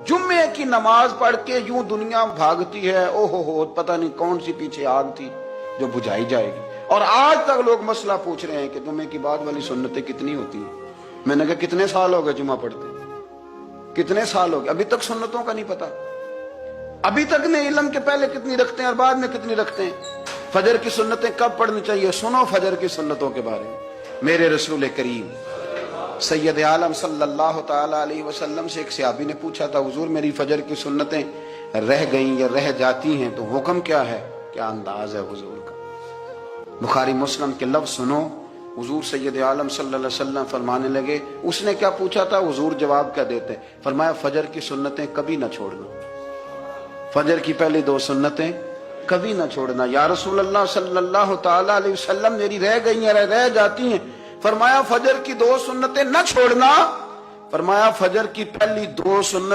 जुम्मे की नमाज पढ़ के यूं दुनिया भागती है, ओहो हो, पता नहीं कौन सी पीछे आग थी जो बुझाई जाएगी। और आज तक लोग मसला पूछ रहे हैं कि जुम्मे की बाद वाली सुन्नतें कितनी होती हैं। मैंने कहा कितने साल हो गए जुम्मा पढ़ते, कितने साल हो गए, अभी तक सुन्नतों का नहीं पता। अभी तक ने इल्म के पहले कितनी रखते हैं और बाद में कितनी रखते हैं। फजर की सुन्नतें कब पढ़नी चाहिए, सुनो फजर की सुन्नतों के बारे में। मेरे रसूल करीम सैयद आलम सल्लल्लाहु ताला अलैहि वसल्लम से एक सहाबी ने पूछा था, हुजूर मेरी फजर की सुन्नतें रह गईं या रह जाती हैं तो हुक्म क्या है, क्या अंदाज है हुजूर का। बुखारी मुस्लिम के लफ्ज सुनो, हुजूर सैयद आलम सल्लल्लाहु अलैहि वसल्लम फरमाने लगे, उसने क्या पूछा था, हुजूर जवाब क्या देते, फरमाया फजर की सुन्नतें कभी ना छोड़ना, फजर की पहली दो सुन्नतें कभी ना छोड़ना। या रसूल अल्लाह सल्लल्लाहु ताला अलैहि वसल्लम मेरी रह गई हैं, रह जाती हैं। फरमाया फजर की दो सुन्नतें न छोड़ना, फरमाया फजर की पहली दो सुन्नत